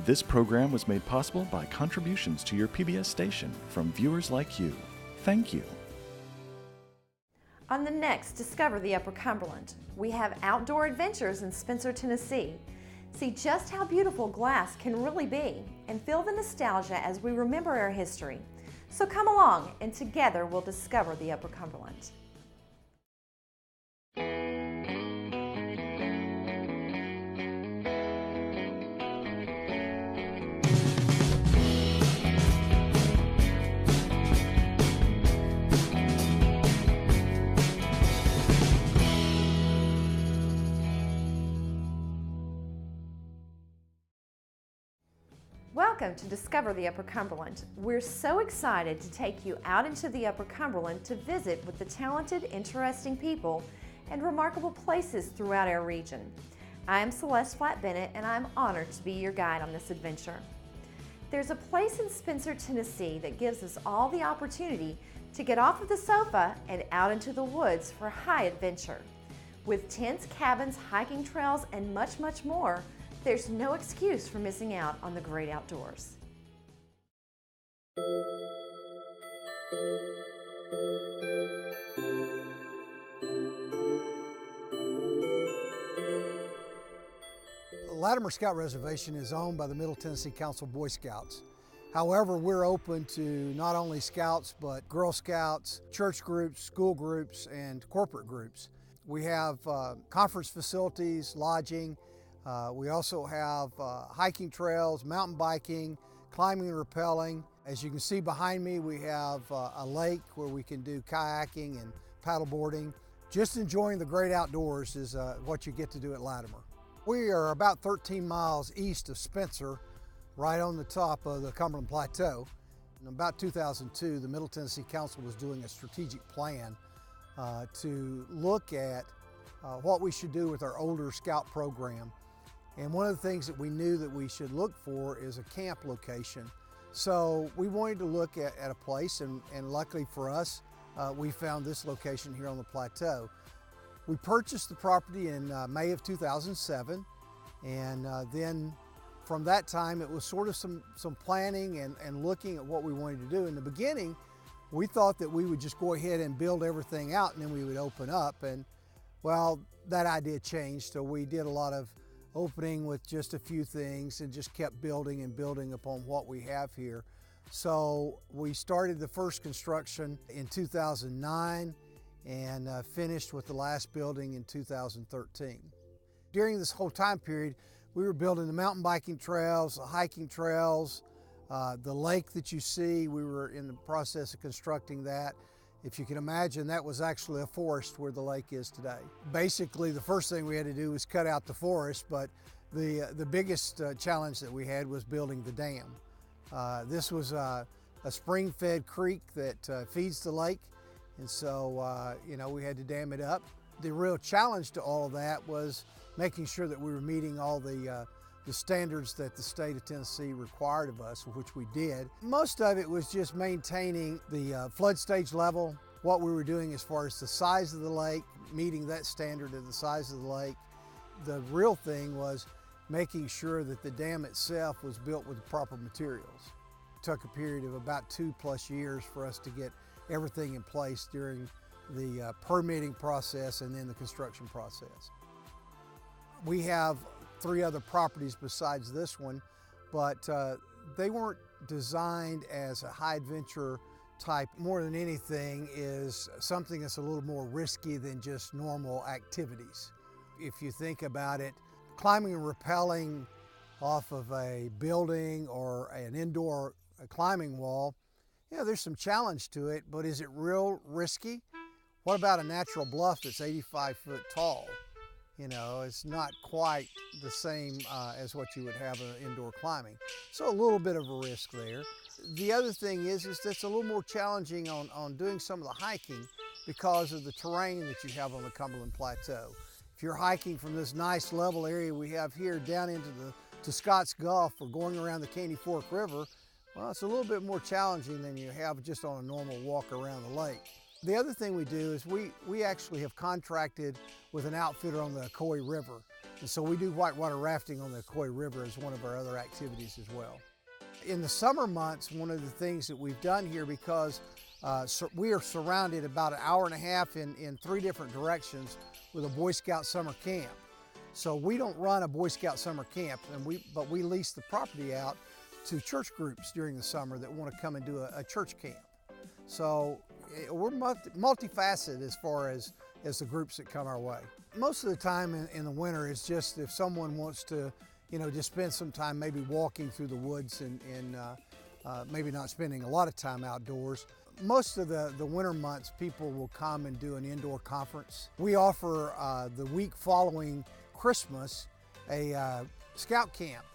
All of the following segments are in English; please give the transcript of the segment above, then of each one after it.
This program was made possible by contributions to your PBS station from viewers like you. Thank you. On the next Discover the Upper Cumberland, we have outdoor adventures in Spencer, Tennessee. See just how beautiful glass can really be and feel the nostalgia as we remember our history. So come along and together we'll discover the Upper Cumberland. Welcome to Discover the Upper Cumberland. We're so excited to take you out into the Upper Cumberland to visit with the talented, interesting people and remarkable places throughout our region. I am Celeste Flatt-Bennett and I'm honored to be your guide on this adventure. There's a place in Spencer, Tennessee that gives us all the opportunity to get off of the sofa and out into the woods for high adventure. With tents, cabins, hiking trails, and much, much more, there's no excuse for missing out on the great outdoors. Latimer Scout Reservation is owned by the Middle Tennessee Council Boy Scouts. However, we're open to not only Scouts, but Girl Scouts, church groups, school groups, and corporate groups. We have conference facilities, lodging. We also have hiking trails, mountain biking, climbing and rappelling. As you can see behind me, we have a lake where we can do kayaking and paddleboarding. Just enjoying the great outdoors is what you get to do at Latimer. We are about 13 miles east of Spencer, right on the top of the Cumberland Plateau. In about 2002, the Middle Tennessee Council was doing a strategic plan to look at what we should do with our older scout program. And one of the things that we knew that we should look for is a camp location. So we wanted to look at a place, and luckily for us, we found this location here on the plateau. We purchased the property in May of 2007, and then from that time it was sort of some planning and looking at what we wanted to do. In the beginning, we thought that we would just go ahead and build everything out and then we would open up, and well, that idea changed, so we did a lot of opening with just a few things and just kept building and building upon what we have here. So we started the first construction in 2009 and finished with the last building in 2013. During this whole time period, we were building the mountain biking trails, the hiking trails, the lake that you see. We were in the process of constructing that. If you can imagine, that was actually a forest where the lake is today. Basically, the first thing we had to do was cut out the forest, but the biggest challenge that we had was building the dam. This was a spring-fed creek that feeds the lake, and so we had to dam it up. The real challenge to all of that was making sure that we were meeting all the standards that the state of Tennessee required of us, which we did. Most of it was just maintaining the flood stage level, what we were doing as far as the size of the lake, meeting that standard of the size of the lake. The real thing was making sure that the dam itself was built with the proper materials. It took a period of about 2+ years for us to get everything in place during the permitting process and then the construction process. We have 3 other properties besides this one, but they weren't designed as a high adventure type. More than anything is something that's a little more risky than just normal activities. If you think about it, climbing and rappelling off of a building or an indoor climbing wall, there's some challenge to it, but is it real risky? What about a natural bluff that's 85 foot tall? It's not quite the same as what you would have in indoor climbing. So a little bit of a risk there. The other thing is that's a little more challenging on doing some of the hiking because of the terrain that you have on the Cumberland Plateau. If you're hiking from this nice level area we have here down into to Scotts Gulf or going around the Caney Fork River, well, it's a little bit more challenging than you have just on a normal walk around the lake. The other thing we do is we actually have contracted with an outfitter on the Coy River. And so we do whitewater rafting on the Coy River as one of our other activities as well. In the summer months, one of the things that we've done here, because we are surrounded about an hour and a half in 3 different directions with a Boy Scout summer camp. So we don't run a Boy Scout summer camp, but we lease the property out to church groups during the summer that want to come and do a church camp. So we're multifaceted as far as the groups that come our way. Most of the time in the winter, it's just if someone wants to, just spend some time maybe walking through the woods and maybe not spending a lot of time outdoors. Most of the winter months, people will come and do an indoor conference. We offer the week following Christmas a scout camp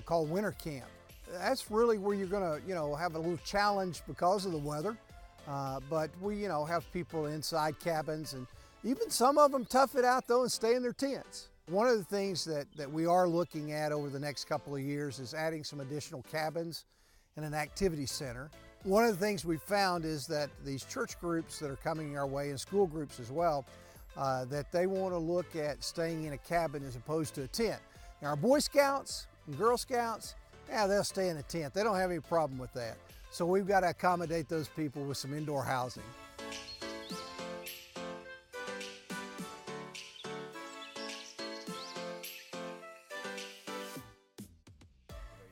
called Winter Camp. That's really where you're going to, have a little challenge because of the weather. But we, have people inside cabins, and even some of them tough it out though and stay in their tents. One of the things that we are looking at over the next couple of years is adding some additional cabins and an activity center. One of the things we've found is that these church groups that are coming our way, and school groups as well, that they want to look at staying in a cabin as opposed to a tent. Now our Boy Scouts and Girl Scouts, they'll stay in a tent. They don't have any problem with that. So we've got to accommodate those people with some indoor housing.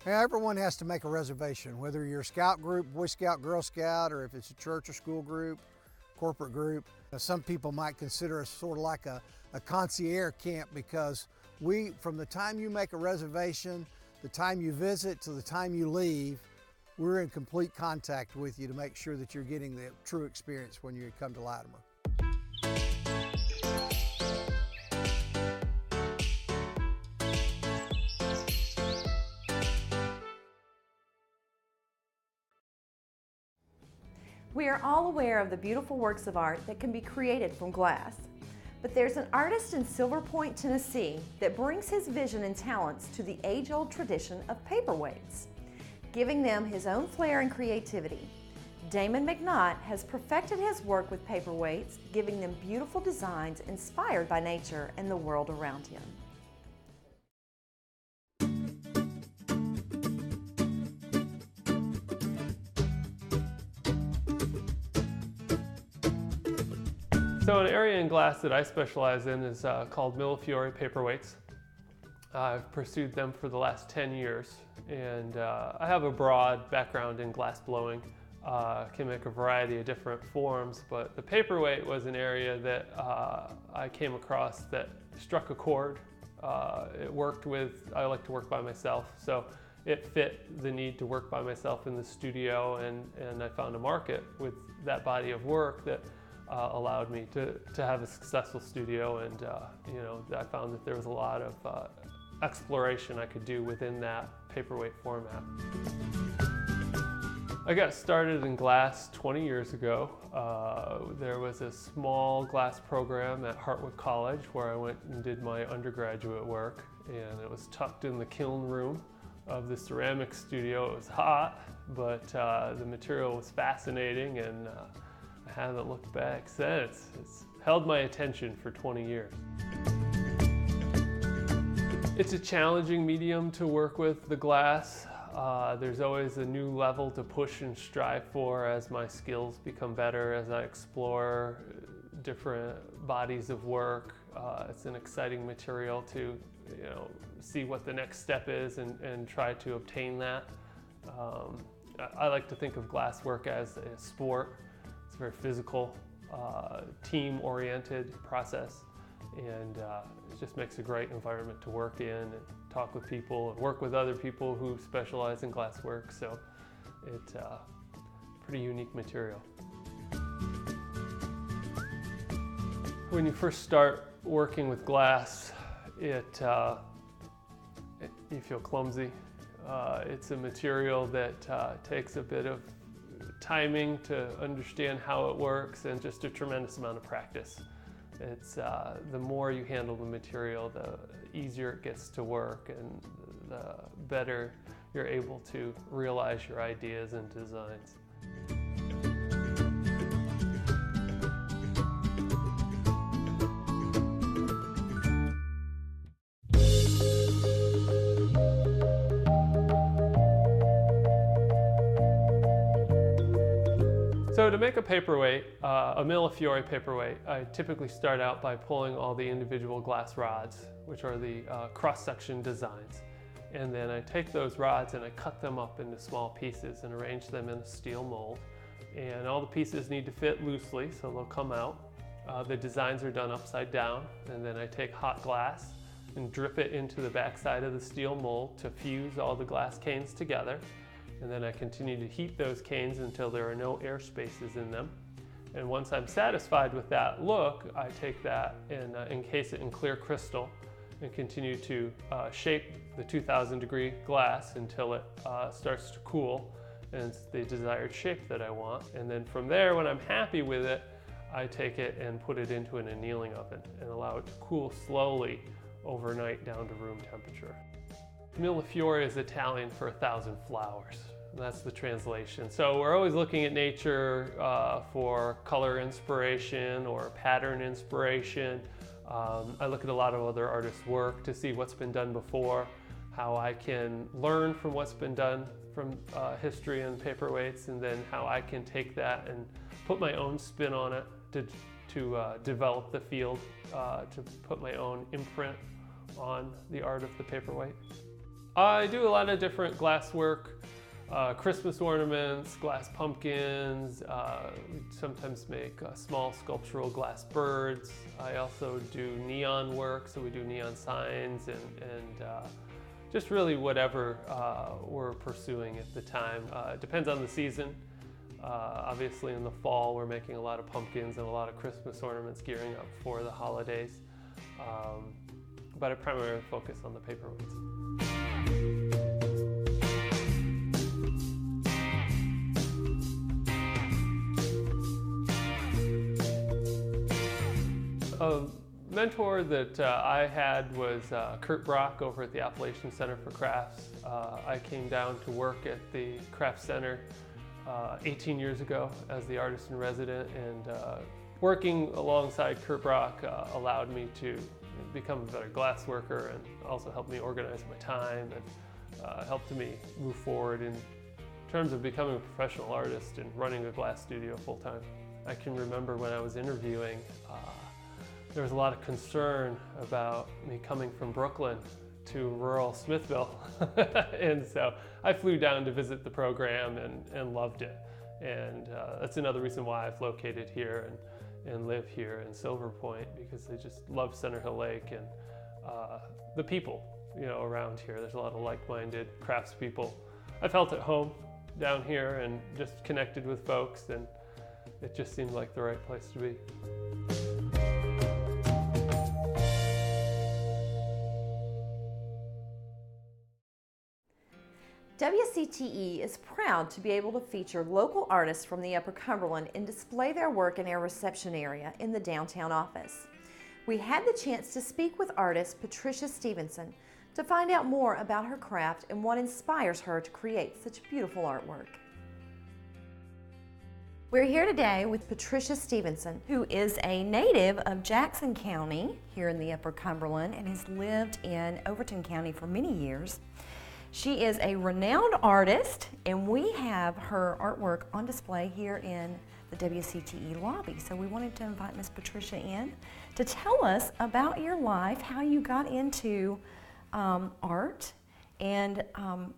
Now, everyone has to make a reservation, whether you're a scout group, Boy Scout, Girl Scout, or if it's a church or school group, corporate group. Some people might consider us sort of like a concierge camp, because from the time you make a reservation, the time you visit to the time you leave, we're in complete contact with you to make sure that you're getting the true experience when you come to Latimer. We are all aware of the beautiful works of art that can be created from glass. But there's an artist in Silver Point, Tennessee that brings his vision and talents to the age-old tradition of paperweights, giving them his own flair and creativity. Damon McNaught has perfected his work with paperweights, giving them beautiful designs inspired by nature and the world around him. So an area in glass that I specialize in is called Millefiori Paperweights. I've pursued them for the last 10 years, and I have a broad background in glass blowing. Can make a variety of different forms, but the paperweight was an area that I came across that struck a chord. It worked with, I like to work by myself, so it fit the need to work by myself in the studio, and I found a market with that body of work that allowed me to have a successful studio, and I found that there was a lot of exploration I could do within that paperweight format. I got started in glass 20 years ago. There was a small glass program at Hartwood College where I went and did my undergraduate work, and it was tucked in the kiln room of the ceramics studio. It was hot, but the material was fascinating, and I haven't looked back since. It's held my attention for 20 years. It's a challenging medium to work with, the glass. There's always a new level to push and strive for as my skills become better, as I explore different bodies of work. It's an exciting material to see what the next step is and try to obtain that. I like to think of glass work as a sport. It's a very physical, team-oriented process, and it just makes a great environment to work in and talk with people and work with other people who specialize in glass work. So it's a pretty unique material. When you first start working with glass, you feel clumsy. It's a material that takes a bit of timing to understand how it works, and just a tremendous amount of practice. It's the more you handle the material, the easier it gets to work, and the better you're able to realize your ideas and designs. So to make a paperweight, a Millefiori paperweight, I typically start out by pulling all the individual glass rods, which are the cross-section designs. And then I take those rods and I cut them up into small pieces and arrange them in a steel mold. And all the pieces need to fit loosely, so they'll come out. The designs are done upside down, and then I take hot glass and drip it into the backside of the steel mold to fuse all the glass canes together. And then I continue to heat those canes until there are no air spaces in them. And once I'm satisfied with that look, I take that and encase it in clear crystal and continue to shape the 2000-degree glass until it starts to cool and it's the desired shape that I want. And then from there, when I'm happy with it, I take it and put it into an annealing oven and allow it to cool slowly overnight down to room temperature. Millefiori is Italian for 1,000 flowers. That's the translation. So we're always looking at nature for color inspiration or pattern inspiration. I look at a lot of other artists' work to see what's been done before, how I can learn from what's been done from history and paperweights, and then how I can take that and put my own spin on it to develop the field, to put my own imprint on the art of the paperweight. I do a lot of different glass work, Christmas ornaments, glass pumpkins, we sometimes make small sculptural glass birds. I also do neon work, so we do neon signs and just really whatever we're pursuing at the time. It depends on the season. Obviously in the fall we're making a lot of pumpkins and a lot of Christmas ornaments gearing up for the holidays. But I primarily focus on the paperweights. A mentor that I had was Kurt Brock over at the Appalachian Center for Crafts. I came down to work at the Craft Center 18 years ago as the artist in resident, and working alongside Kurt Brock allowed me to become a better glass worker and also helped me organize my time and helped me move forward in terms of becoming a professional artist and running a glass studio full time. I can remember when I was interviewing, there was a lot of concern about me coming from Brooklyn to rural Smithville. And so I flew down to visit the program and loved it. And that's another reason why I've located here and live here in Silver Point, because I just love Center Hill Lake and the people, around here. There's a lot of like-minded craftspeople. I felt at home down here and just connected with folks, and it just seemed like the right place to be. WCTE is proud to be able to feature local artists from the Upper Cumberland and display their work in our reception area in the downtown office. We had the chance to speak with artist Patricia Stevenson to find out more about her craft and what inspires her to create such beautiful artwork. We're here today with Patricia Stevenson, who is a native of Jackson County here in the Upper Cumberland and has lived in Overton County for many years. She is a renowned artist, and we have her artwork on display here in the WCTE lobby. So we wanted to invite Miss Patricia in to tell us about your life, how you got into art, and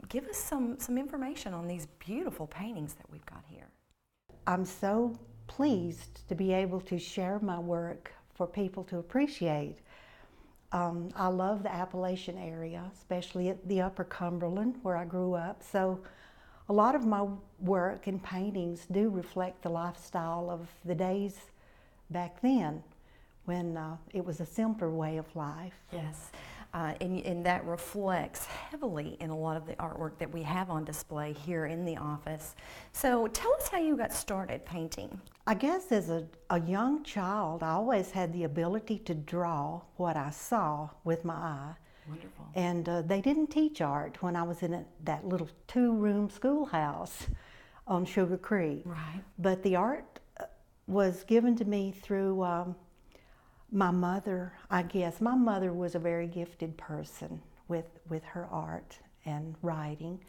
give us some information on these beautiful paintings that we've got here. I'm so pleased to be able to share my work for people to appreciate. I love the Appalachian area, especially at the Upper Cumberland where I grew up. So a lot of my work and paintings do reflect the lifestyle of the days back then when it was a simpler way of life. Yes, and that reflects heavily in a lot of the artwork that we have on display here in the office. So tell us how you got started painting. I guess as a young child, I always had the ability to draw what I saw with my eye. Wonderful. And they didn't teach art when I was in that little 2-room schoolhouse on Sugar Creek. Right. But the art was given to me through my mother, I guess. My mother was a very gifted person with her art and writing.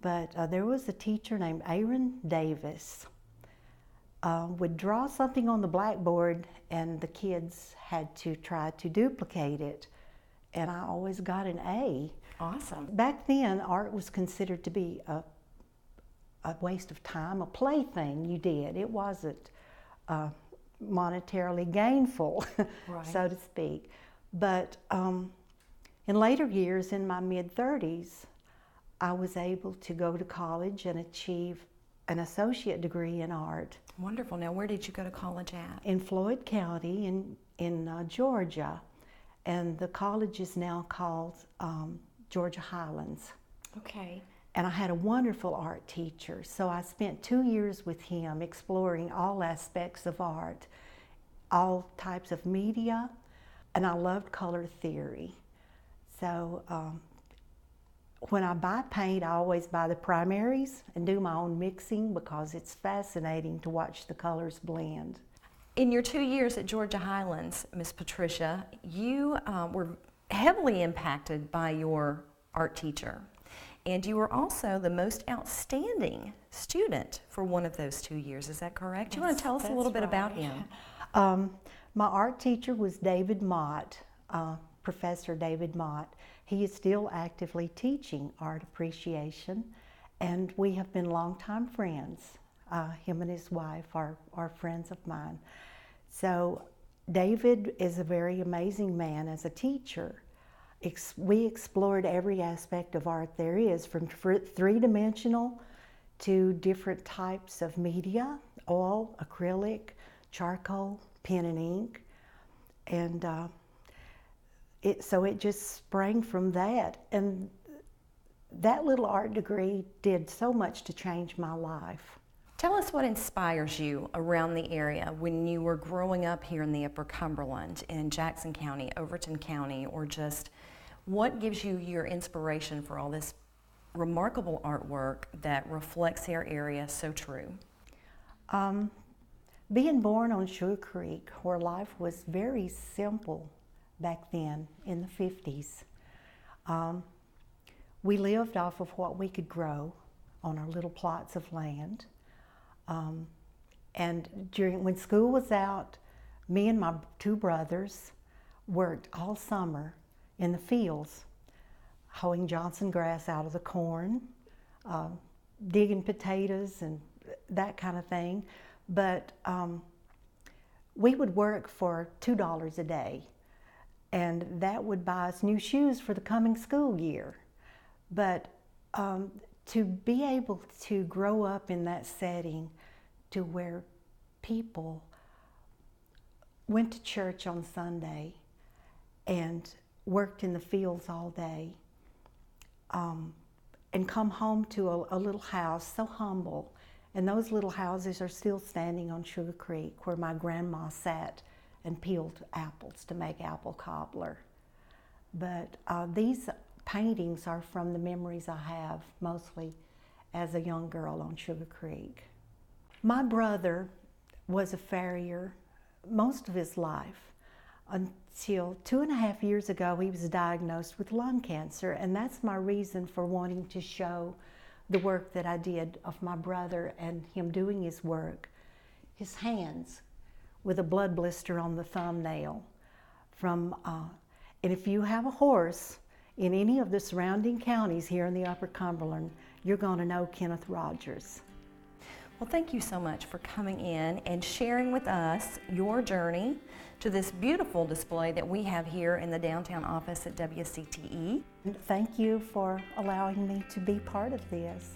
But there was a teacher named Aaron Davis would draw something on the blackboard and the kids had to try to duplicate it. And I always got an A. Awesome. Back then, art was considered to be a waste of time, a plaything you did. It wasn't monetarily gainful, Right. so to speak. But in later years, in my mid-30s, I was able to go to college and achieve an associate degree in art. Wonderful. Now, where did you go to college at? In Floyd County in Georgia, and the college is now called Georgia Highlands. Okay. And I had a wonderful art teacher, so I spent 2 years with him exploring all aspects of art, all types of media, and I loved color theory. So when I buy paint, I always buy the primaries and do my own mixing because it's fascinating to watch the colors blend. In your 2 years at Georgia Highlands, Miss Patricia, you were heavily impacted by your art teacher. And you were also the most outstanding student for one of those 2 years. Is that correct? You want to tell us a little bit about him? My art teacher was David Mott, Professor David Mott. He is still actively teaching art appreciation, and we have been longtime friends. Him and his wife are friends of mine. So David is a very amazing man as a teacher. We explored every aspect of art there is, from three-dimensional to different types of media, oil, acrylic, charcoal, pen and ink. And so it just sprang from that. And that little art degree did so much to change my life. Tell us what inspires you around the area when you were growing up here in the Upper Cumberland, in Jackson County, Overton County, or just what gives you your inspiration for all this remarkable artwork that reflects our area so true? Being born on Sugar Creek, where life was very simple back then in the 50s, we lived off of what we could grow on our little plots of land. And when school was out, me and my two brothers worked all summer in the fields, hoeing Johnson grass out of the corn, digging potatoes and that kind of thing. But we would work for $2 a day, and that would buy us new shoes for the coming school year. But to be able to grow up in that setting to where people went to church on Sunday and worked in the fields all day, and come home to a little house so humble. And those little houses are still standing on Sugar Creek, where my grandma sat and peeled apples to make apple cobbler. But these paintings are from the memories I have, mostly as a young girl on Sugar Creek. My brother was a farrier most of his life until 2.5 years ago he was diagnosed with lung cancer, and that's my reason for wanting to show the work that I did of my brother and him doing his work. His hands with a blood blister on the thumbnail from, and if you have a horse in any of the surrounding counties here in the Upper Cumberland, you're going to know Kenneth Rogers. Well, thank you so much for coming in and sharing with us your journey to this beautiful display that we have here in the downtown office at WCTE. Thank you for allowing me to be part of this.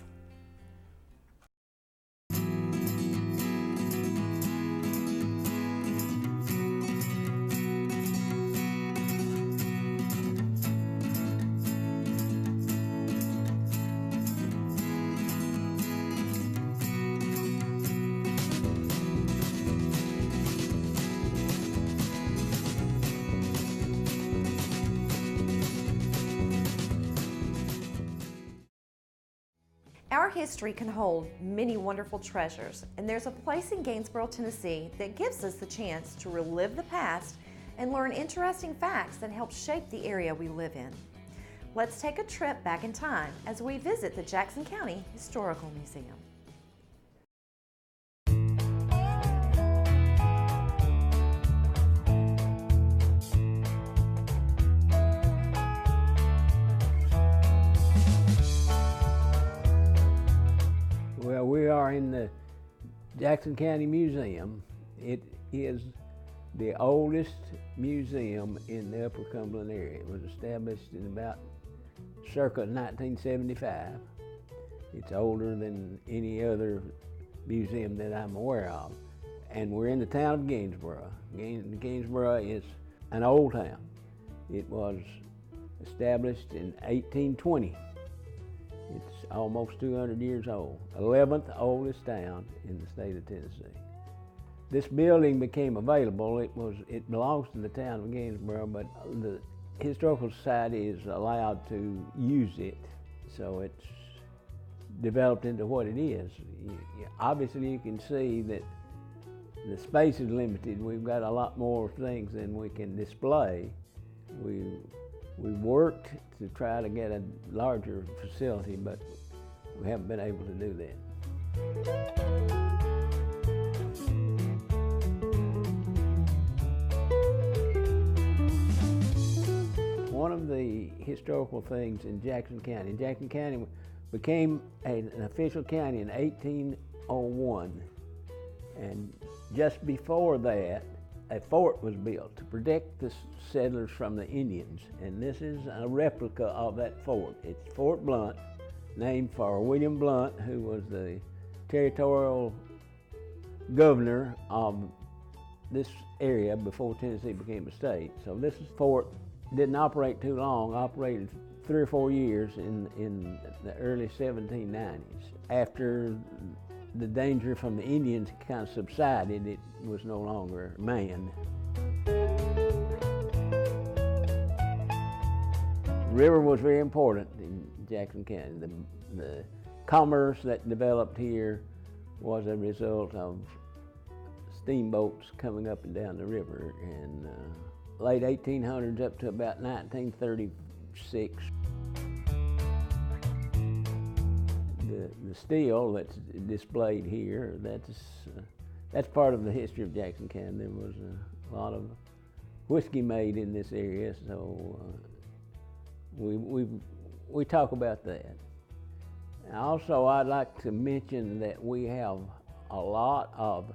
Our history can hold many wonderful treasures, and there's a place in Gainesboro, Tennessee that gives us the chance to relive the past and learn interesting facts that help shape the area we live in. Let's take a trip back in time as we visit the Jackson County Historical Museum. Jackson County Museum, it is the oldest museum in the Upper Cumberland area. It was established in about circa 1975. It's older than any other museum that I'm aware of. And we're in the town of Gainsboro. Gainsboro is an old town. It was established in 1820. It's almost 200 years old. 11th oldest town in the state of Tennessee. This building became available. It belongs to the town of Gainsboro, but the Historical Society is allowed to use it, so it's developed into what it is. Obviously, you can see that the space is limited. We've got a lot more things than we can display. We worked to try to get a larger facility, but we haven't been able to do that. One of the historical things in Jackson County became an official county in 1801, and just before that, a fort was built to protect the settlers from the Indians, and this is a replica of that fort. It's Fort Blunt, named for William Blunt, who was the territorial governor of this area before Tennessee became a state. So this fort didn't operate too long, operated 3 or 4 years in the early 1790s. After the danger from the Indians kind of subsided, it was no longer manned. The river was very important in Jackson County. The commerce that developed here was a result of steamboats coming up and down the river, and late 1800s up to about 1936. The steel that's displayed here, that's part of the history of Jackson County. There was a lot of whiskey made in this area, so we talk about that. Also, I'd like to mention that we have a lot of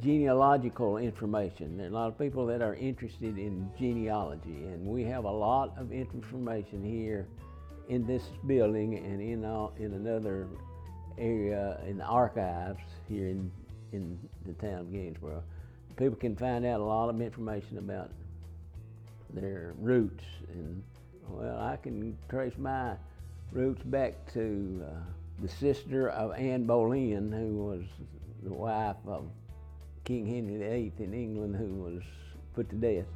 genealogical information. There are a lot of people that are interested in genealogy, and we have a lot of information here in this building and in another area in the archives here in the town of Gainsboro. People can find out a lot of information about their roots, and well, I can trace my roots back to the sister of Anne Boleyn, who was the wife of King Henry VIII in England, who was put to death.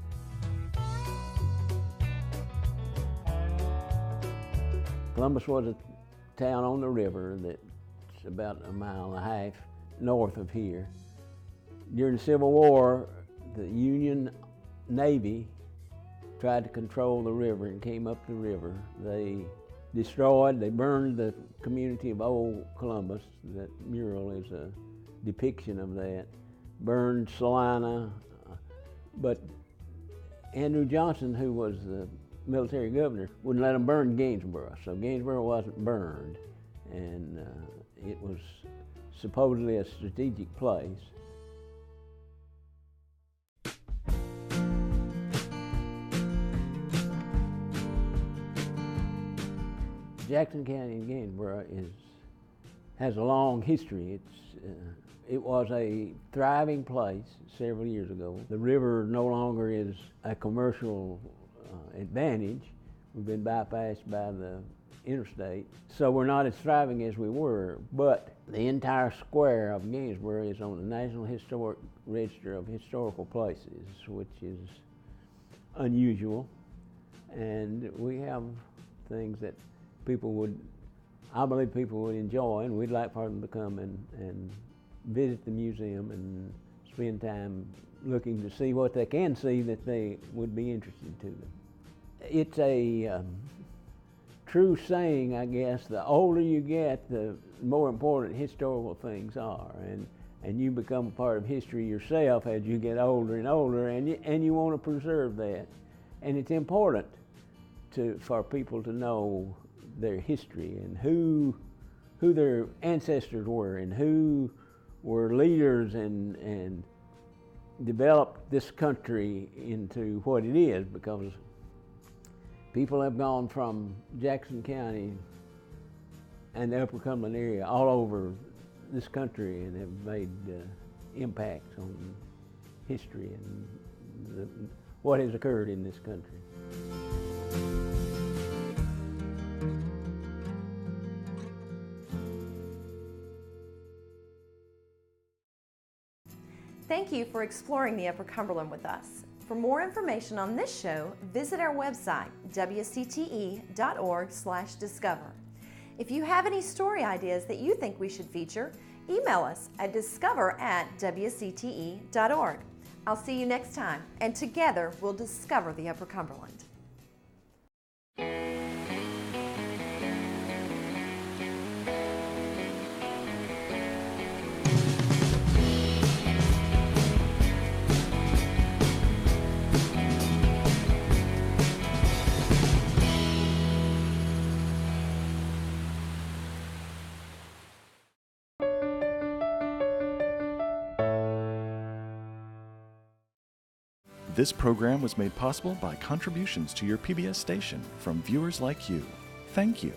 Columbus was a town on the river that's about 1.5 miles north of here. During the Civil War, the Union Navy tried to control the river and came up the river. They burned the community of Old Columbus. That mural is a depiction of that. Burned Salina, but Andrew Johnson, who was the military governor, wouldn't let them burn Gainsboro, so Gainsboro wasn't burned, and it was supposedly a strategic place. Jackson County in Gainsboro has a long history. It was a thriving place several years ago. The river no longer is a commercial advantage. We've been bypassed by the interstate, so we're not as thriving as we were, but the entire square of Gainsboro is on the National Historic Register of Historical Places, which is unusual, and we have things that I believe people would enjoy, and we'd like for them to come and visit the museum and spend time looking to see what they can see that they would be interested to them. It's a true saying, I guess, the older you get, the more important historical things are, and you become a part of history yourself as you get older and older, and you want to preserve that. And it's important for people to know their history and who their ancestors were and who were leaders and developed this country into what it is, because people have gone from Jackson County and the Upper Cumberland area all over this country and have made impacts on history and what has occurred in this country. Thank you for exploring the Upper Cumberland with us. For more information on this show, visit our website, WCTE.org/discover. If you have any story ideas that you think we should feature, email us at discover@WCTE.org. I'll see you next time, and together we'll discover the Upper Cumberland. This program was made possible by contributions to your PBS station from viewers like you. Thank you.